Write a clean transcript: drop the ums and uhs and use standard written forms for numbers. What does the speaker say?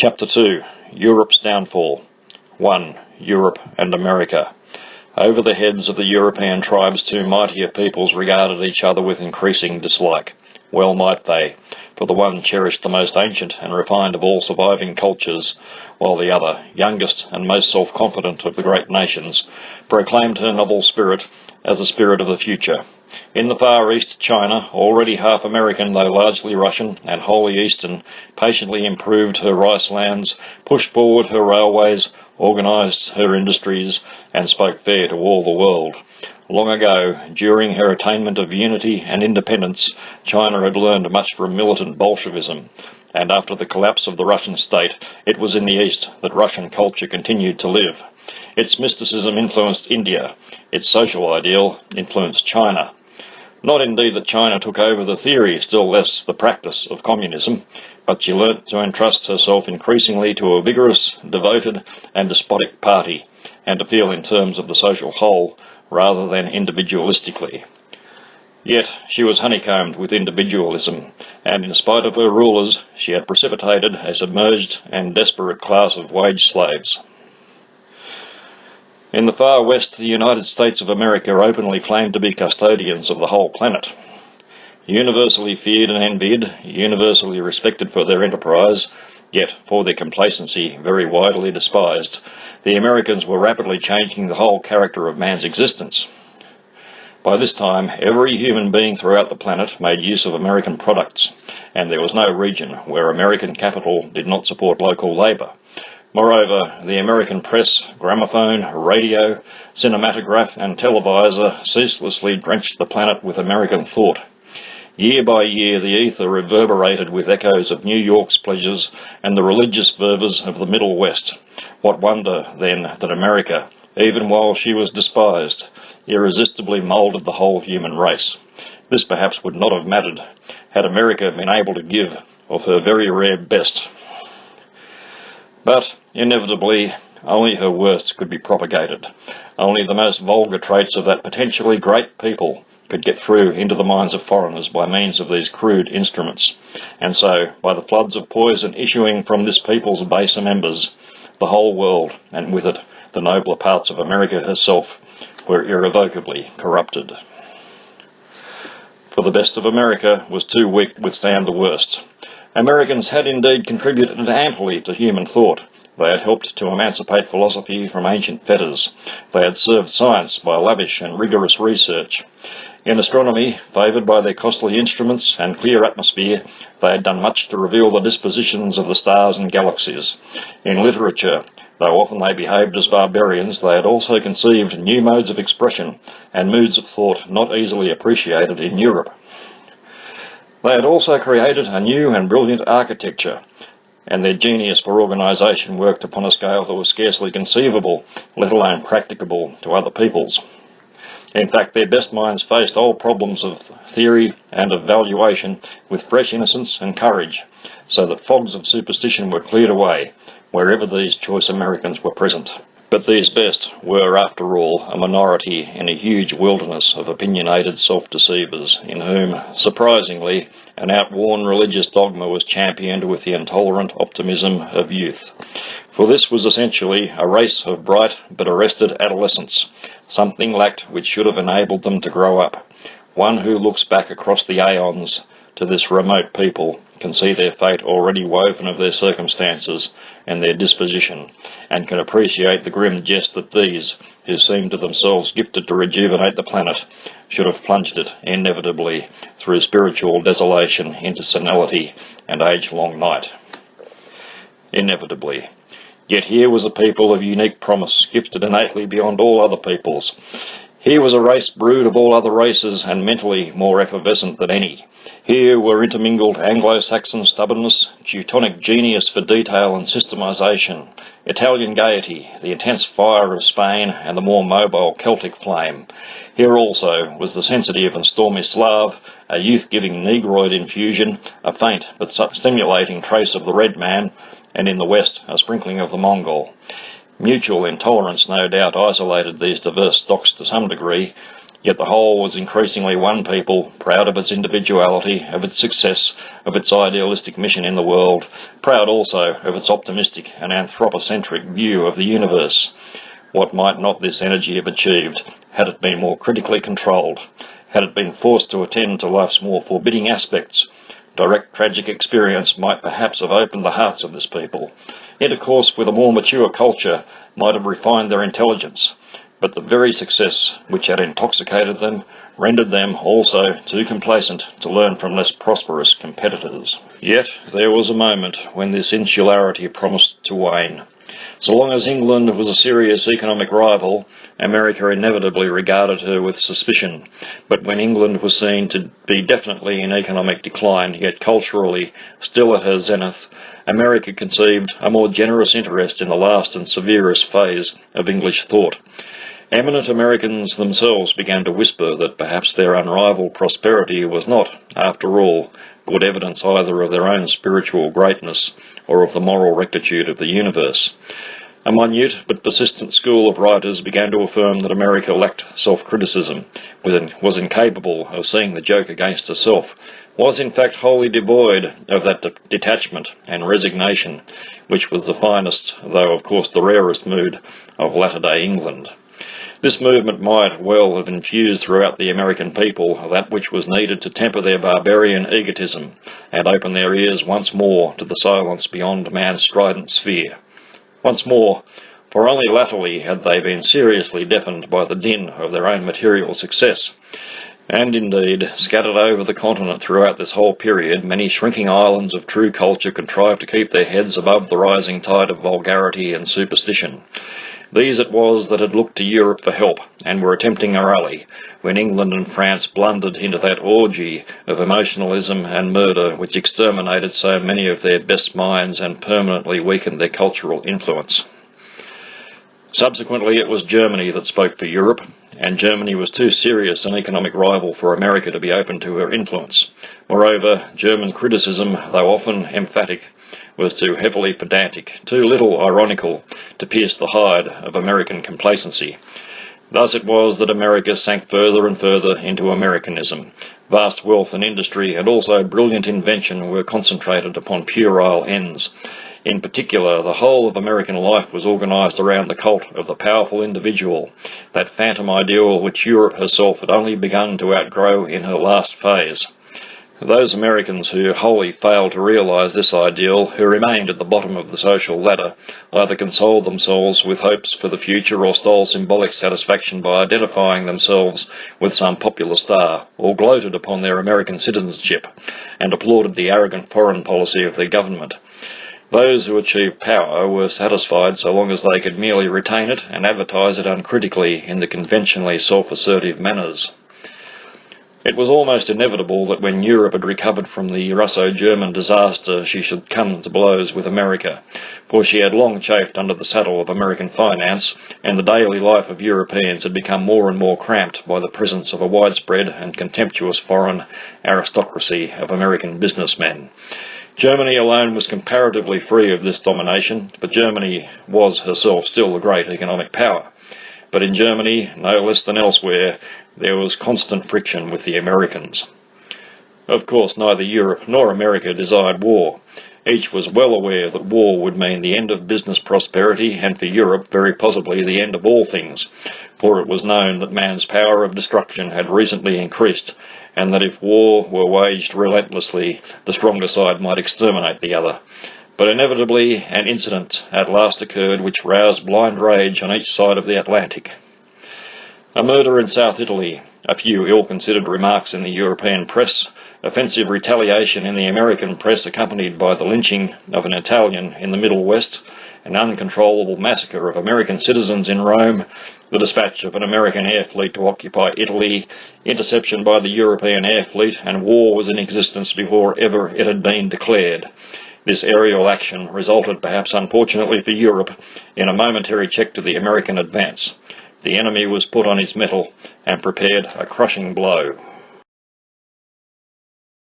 Chapter 2. Europe's Downfall. 1. Europe and America. Over the heads of the European tribes, two mightier peoples regarded each other with increasing dislike. Well might they, for the one cherished the most ancient and refined of all surviving cultures, while the other, youngest and most self-confident of the great nations, proclaimed her novel spirit as the spirit of the future. In the Far East, China, already half American though largely Russian and wholly Eastern, patiently improved her rice lands, pushed forward her railways, organised her industries, and spoke fair to all the world. Long ago, during her attainment of unity and independence, China had learned much from militant Bolshevism, and after the collapse of the Russian state, it was in the East that Russian culture continued to live. Its mysticism influenced India, its social ideal influenced China. Not indeed that China took over the theory, still less the practice of communism, but she learnt to entrust herself increasingly to a vigorous, devoted and despotic party, and to feel in terms of the social whole rather than individualistically. Yet she was honeycombed with individualism, and in spite of her rulers, she had precipitated a submerged and desperate class of wage slaves. In the far west, the United States of America openly claimed to be custodians of the whole planet. Universally feared and envied, universally respected for their enterprise, yet for their complacency very widely despised, the Americans were rapidly changing the whole character of man's existence. By this time, every human being throughout the planet made use of American products, and there was no region where American capital did not support local labour. Moreover, the American press, gramophone, radio, cinematograph and televisor ceaselessly drenched the planet with American thought. Year by year the ether reverberated with echoes of New York's pleasures and the religious fervours of the Middle West. What wonder, then, that America, even while she was despised, irresistibly moulded the whole human race. This perhaps would not have mattered had America been able to give of her very rare best. But, inevitably, only her worst could be propagated. Only the most vulgar traits of that potentially great people could get through into the minds of foreigners by means of these crude instruments. And so, by the floods of poison issuing from this people's baser members, the whole world, and with it the nobler parts of America herself, were irrevocably corrupted. For the best of America was too weak to withstand the worst. Americans had indeed contributed amply to human thought. They had helped to emancipate philosophy from ancient fetters. They had served science by lavish and rigorous research. In astronomy, favoured by their costly instruments and clear atmosphere, they had done much to reveal the dispositions of the stars and galaxies. In literature, though often they behaved as barbarians, they had also conceived new modes of expression and moods of thought not easily appreciated in Europe. They had also created a new and brilliant architecture, and their genius for organisation worked upon a scale that was scarcely conceivable, let alone practicable, to other peoples. In fact, their best minds faced old problems of theory and of valuation with fresh innocence and courage, so that fogs of superstition were cleared away wherever these choice Americans were present. But these best were, after all, a minority in a huge wilderness of opinionated self-deceivers, in whom, surprisingly, an outworn religious dogma was championed with the intolerant optimism of youth. For this was essentially a race of bright but arrested adolescents. Something lacked which should have enabled them to grow up. One who looks back across the aeons to this remote people can see their fate already woven of their circumstances and their disposition, and can appreciate the grim jest that these, who seemed to themselves gifted to rejuvenate the planet, should have plunged it inevitably through spiritual desolation into senility and age-long night. Inevitably. Yet here was a people of unique promise, gifted innately beyond all other peoples. Here was a race brood of all other races and mentally more effervescent than any. Here were intermingled Anglo-Saxon stubbornness, Teutonic genius for detail and systemisation, Italian gaiety, the intense fire of Spain, and the more mobile Celtic flame. Here also was the sensitive and stormy Slav, a youth-giving Negroid infusion, a faint but stimulating trace of the Red Man, and in the west a sprinkling of the Mongol. Mutual intolerance no doubt isolated these diverse stocks to some degree, Yet the whole was increasingly one people, proud of its individuality, of its success, of its idealistic mission in the world, proud also of its optimistic and anthropocentric view of the universe. What might not this energy have achieved, had it been more critically controlled, had it been forced to attend to life's more forbidding aspects? Direct tragic experience might perhaps have opened the hearts of this people. Intercourse with a more mature culture might have refined their intelligence, but the very success which had intoxicated them rendered them also too complacent to learn from less prosperous competitors. Yet there was a moment when this insularity promised to wane. So long as England was a serious economic rival, America inevitably regarded her with suspicion. But when England was seen to be definitely in economic decline, yet culturally still at her zenith, America conceived a more generous interest in the last and severest phase of English thought. Eminent Americans themselves began to whisper that perhaps their unrivalled prosperity was not, after all, good evidence either of their own spiritual greatness or of the moral rectitude of the universe. A minute but persistent school of writers began to affirm that America lacked self-criticism, was incapable of seeing the joke against herself, was in fact wholly devoid of that detachment and resignation which was the finest, though of course the rarest mood of latter-day England. This movement might well have infused throughout the American people that which was needed to temper their barbarian egotism and open their ears once more to the silence beyond man's strident sphere. Once more, for only latterly had they been seriously deafened by the din of their own material success. And indeed, scattered over the continent throughout this whole period, many shrinking islands of true culture contrived to keep their heads above the rising tide of vulgarity and superstition. These it was that had looked to Europe for help, and were attempting a rally, when England and France blundered into that orgy of emotionalism and murder which exterminated so many of their best minds and permanently weakened their cultural influence. Subsequently, it was Germany that spoke for Europe, and Germany was too serious an economic rival for America to be open to her influence. Moreover, German criticism, though often emphatic, was too heavily pedantic, too little ironical, to pierce the hide of American complacency. Thus it was that America sank further and further into Americanism. Vast wealth and industry, and also brilliant invention, were concentrated upon puerile ends. In particular, the whole of American life was organised around the cult of the powerful individual, that phantom ideal which Europe herself had only begun to outgrow in her last phase. Those Americans who wholly failed to realise this ideal, who remained at the bottom of the social ladder, either consoled themselves with hopes for the future or stole symbolic satisfaction by identifying themselves with some popular star, or gloated upon their American citizenship, and applauded the arrogant foreign policy of their government. Those who achieved power were satisfied so long as they could merely retain it and advertise it uncritically in the conventionally self-assertive manners. It was almost inevitable that when Europe had recovered from the Russo-German disaster she should come to blows with America, for she had long chafed under the saddle of American finance, and the daily life of Europeans had become more and more cramped by the presence of a widespread and contemptuous foreign aristocracy of American businessmen. Germany alone was comparatively free of this domination, but Germany was herself still a great economic power. But in Germany, no less than elsewhere, there was constant friction with the Americans. Of course, neither Europe nor America desired war. Each was well aware that war would mean the end of business prosperity, and for Europe very possibly the end of all things, for it was known that man's power of destruction had recently increased, and that if war were waged relentlessly, the stronger side might exterminate the other. But inevitably an incident at last occurred which roused blind rage on each side of the Atlantic. A murder in South Italy, a few ill-considered remarks in the European press, offensive retaliation in the American press accompanied by the lynching of an Italian in the Middle West, an uncontrollable massacre of American citizens in Rome, the dispatch of an American air fleet to occupy Italy, interception by the European air fleet, and war was in existence before ever it had been declared. This aerial action resulted, perhaps unfortunately for Europe, in a momentary check to the American advance. The enemy was put on his mettle and prepared a crushing blow.